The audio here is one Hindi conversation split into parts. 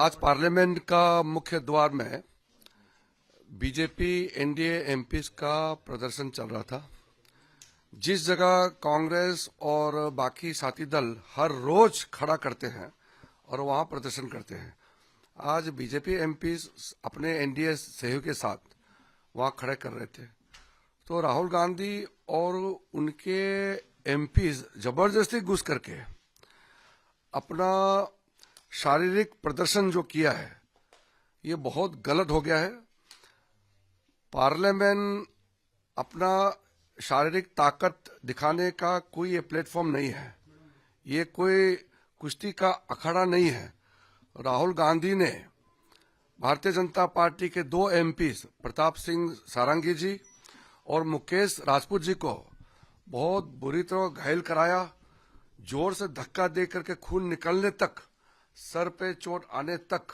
आज पार्लियामेंट का मुख्य द्वार में बीजेपी एनडीए एमपीज का प्रदर्शन चल रहा था। जिस जगह कांग्रेस और बाकी साथी दल हर रोज खड़ा करते हैं और वहां प्रदर्शन करते हैं, आज बीजेपी एमपीज अपने एनडीए सहयोग के साथ वहां खड़े कर रहे थे। तो राहुल गांधी और उनके एमपीज जबरदस्ती घुस करके अपना शारीरिक प्रदर्शन जो किया है, ये बहुत गलत हो गया है। पार्लियामेंट अपना शारीरिक ताकत दिखाने का कोई ये प्लेटफॉर्म नहीं है, ये कोई कुश्ती का अखाड़ा नहीं है। राहुल गांधी ने भारतीय जनता पार्टी के दो एमपीज प्रताप सिंह सारंगी जी और मुकेश राजपूत जी को बहुत बुरी तरह घायल कराया। जोर से धक्का दे करके खून निकलने तक, सर पे चोट आने तक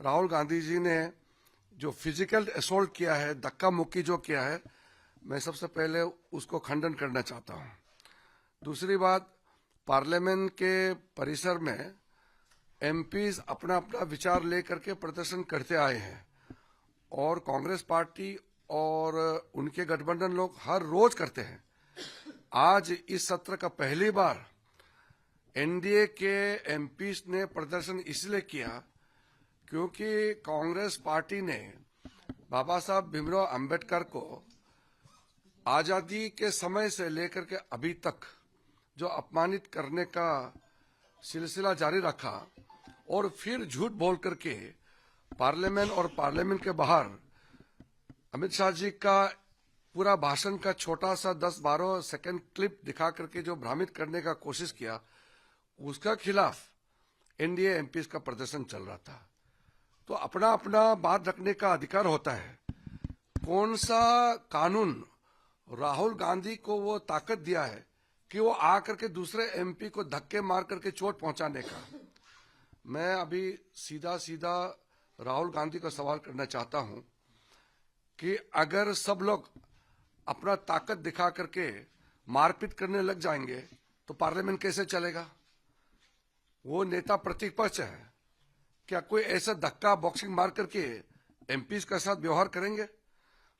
राहुल गांधी जी ने जो फिजिकल असोल्ट किया है, धक्का मुक्की जो किया है, मैं सबसे पहले उसको खंडन करना चाहता हूं। दूसरी बात, पार्लियामेंट के परिसर में एमपीज अपना अपना विचार लेकर के प्रदर्शन करते आए हैं और कांग्रेस पार्टी और उनके गठबंधन लोग हर रोज करते हैं। आज इस सत्र का पहली बार एनडीए के एमपीज ने प्रदर्शन इसलिए किया क्योंकि कांग्रेस पार्टी ने बाबा साहब भीमराव अंबेडकर को आजादी के समय से लेकर के अभी तक जो अपमानित करने का सिलसिला जारी रखा और फिर झूठ बोल करके पार्लियामेंट और पार्लियामेंट के बाहर अमित शाह जी का पूरा भाषण का छोटा सा 10-12 सेकंड क्लिप दिखा करके जो भ्रमित करने का कोशिश किया, उसका खिलाफ एनडीए एमपीज का प्रदर्शन चल रहा था। तो अपना अपना बात रखने का अधिकार होता है। कौन सा कानून राहुल गांधी को वो ताकत दिया है कि वो आकर के दूसरे एमपी को धक्के मार करके चोट पहुंचाने का? मैं अभी सीधा सीधा राहुल गांधी को सवाल करना चाहता हूं कि अगर सब लोग अपना ताकत दिखा करके मारपीट करने लग जाएंगे तो पार्लियामेंट कैसे चलेगा? वो नेता प्रतिपक्ष है, क्या कोई ऐसा धक्का बॉक्सिंग मार करके एमपीज के साथ व्यवहार करेंगे?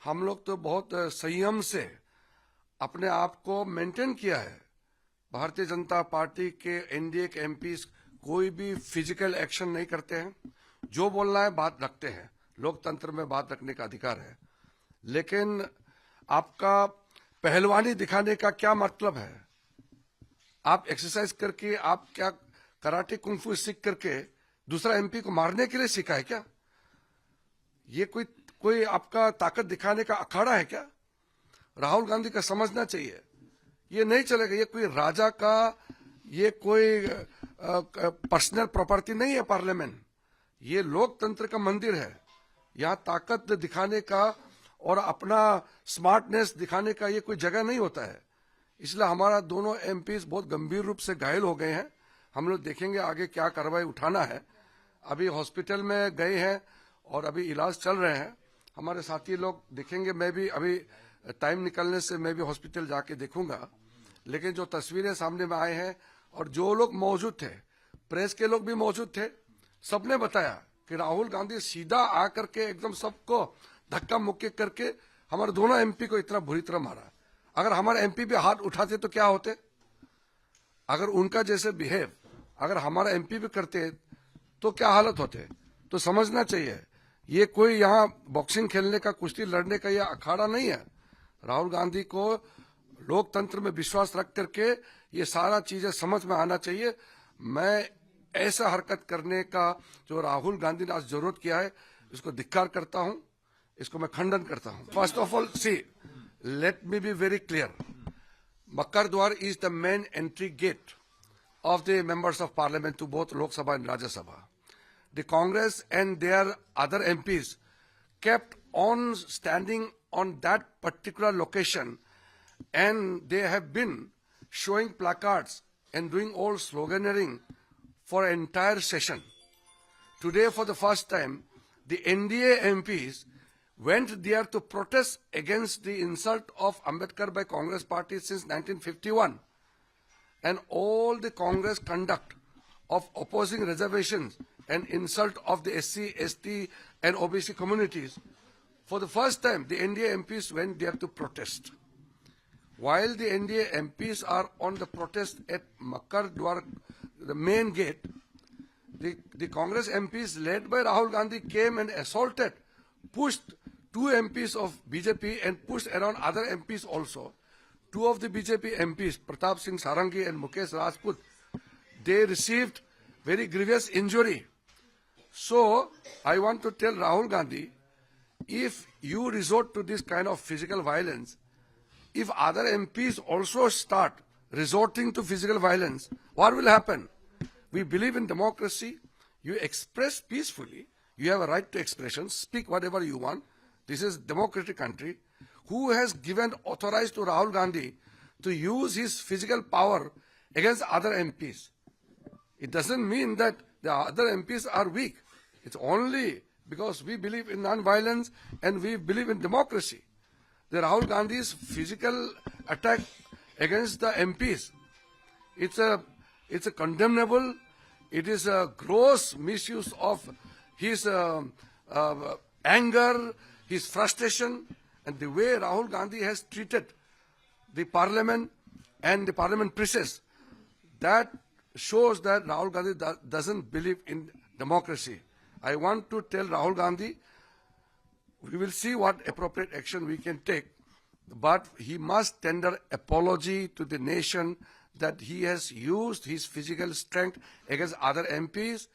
हम लोग तो बहुत संयम से अपने आप को मेंटेन किया है। भारतीय जनता पार्टी के एनडीए के एमपीज कोई भी फिजिकल एक्शन नहीं करते हैं। जो बोलना है बात रखते हैं, लोकतंत्र में बात रखने का अधिकार है। लेकिन आपका पहलवानी दिखाने का क्या मतलब है? आप एक्सरसाइज करके, आप क्या कराटे कुंफू सीख करके दूसरा एमपी को मारने के लिए सीखा है क्या? ये कोई आपका ताकत दिखाने का अखाड़ा है क्या? राहुल गांधी का समझना चाहिए, ये नहीं चलेगा। ये कोई राजा का, ये कोई पर्सनल प्रॉपर्टी नहीं है पार्लियामेंट। ये लोकतंत्र का मंदिर है। यहाँ ताकत दिखाने का और अपना स्मार्टनेस दिखाने का ये कोई जगह नहीं होता है। इसलिए हमारा दोनों एमपीज बहुत गंभीर रूप से घायल हो गए हैं। हम लोग देखेंगे आगे क्या कार्रवाई उठाना है। अभी हॉस्पिटल में गए हैं और अभी इलाज चल रहे हैं। हमारे साथी लोग देखेंगे, मैं भी अभी टाइम निकलने से मैं भी हॉस्पिटल जाके देखूंगा। लेकिन जो तस्वीरें सामने में आए हैं और जो लोग मौजूद थे, प्रेस के लोग भी मौजूद थे, सबने बताया कि राहुल गांधी सीधा आकर के एकदम सबको धक्का मुक्की करके हमारे दोनों एमपी को इतना बुरी तरह मारा। अगर हमारे एमपी भी हाथ उठाते तो क्या होते? अगर उनका जैसे बिहेव अगर हमारा एमपी भी करते तो क्या हालत होते? तो समझना चाहिए, ये कोई यहाँ बॉक्सिंग खेलने का, कुश्ती लड़ने का यह अखाड़ा नहीं है। राहुल गांधी को लोकतंत्र में विश्वास रख करके ये सारा चीजें समझ में आना चाहिए। मैं ऐसा हरकत करने का जो राहुल गांधी ने आज जरूरत किया है, इसको धिक्कार करता हूं, इसको मैं खंडन करता हूं। First of all, see, let me be very clear, Makar Dwar is the main entry gate of the members of parliament to both Lok Sabha and Rajya Sabha. The Congress and their other MPs kept on standing on that particular location, and they have been showing placards and doing all sloganeering for an entire session. Today, for the first time, the NDA MPs went there to protest against the insult of Ambedkar by Congress party since 1951. And all the Congress conduct of opposing reservations and insult of the SC, ST and OBC communities. For the first time, the NDA MPs went there to protest. While the NDA MPs are on the protest at Makkar Dwar, the main gate, the Congress MPs led by Rahul Gandhi came and assaulted, pushed two MPs of BJP and pushed around other MPs also. Two of the BJP MPs, Pratap Singh Sarangi and Mukesh Rajput, they received very grievous injury. So, I want to tell Rahul Gandhi, if you resort to this kind of physical violence, if other MPs also start resorting to physical violence, what will happen? We believe in democracy. You express peacefully. You have a right to expression. Speak whatever you want. This is a democratic country. Who has given authorized to Rahul Gandhi to use his physical power against other MPs? It doesn't mean that the other MPs are weak. It's only because we believe in non-violence and we believe in democracy. The Rahul Gandhi's physical attack against the MPs, it's a condemnable, it is a gross misuse of his anger, his frustration, and the way Rahul Gandhi has treated the parliament and the parliament process. That shows that Rahul Gandhi doesn't believe in democracy. I want to tell Rahul Gandhi, we will see what appropriate action we can take, but he must tender apology to the nation that he has used his physical strength against other MPs.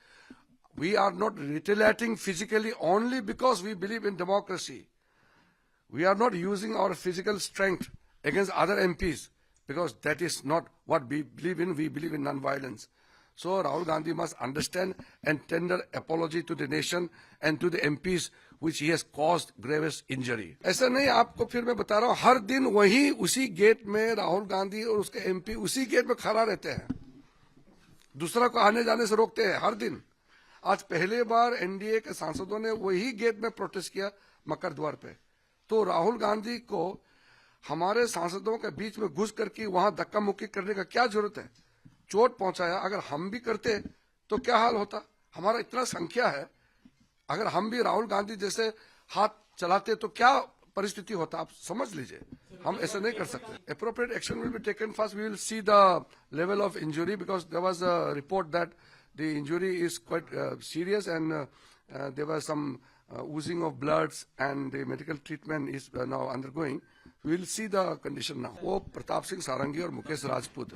We are not retaliating physically only because we believe in democracy. We are not using our physical strength against other MPs because that is not what we believe in. We believe in non-violence. So Rahul Gandhi must understand and tender apology to the nation and to the MPs which he has caused grievous injury. ऐसा नहीं, आपको फिर मैं बता रहा हूँ, हर दिन वही उसी गेट में राहुल गांधी और उसके एमपी उसी गेट में खड़ा रहते हैं, दूसरा को आने जाने से रोकते हैं हर दिन. आज पहले बार एनडीए के सांसदों ने वही गेट में प्रोटेस्ट किया मकर द्वार पे. तो राहुल गांधी को हमारे सांसदों के बीच में घुस करके वहां धक्का मुक्की करने का क्या जरूरत है? चोट पहुंचाया. अगर हम भी करते तो क्या हाल होता? हमारा इतना संख्या है, अगर हम भी राहुल गांधी जैसे हाथ चलाते तो क्या परिस्थिति होता? आप समझ लीजिए. हम ऐसा नहीं कर सकते. Appropriate action will be taken. First, we will see the level of injury because there was a report that the injury is quite serious and there was some oozing of bloods and the medical treatment is now undergoing. We will see the condition now. वो प्रताप सिंह सारंगी और मुकेश राजपूत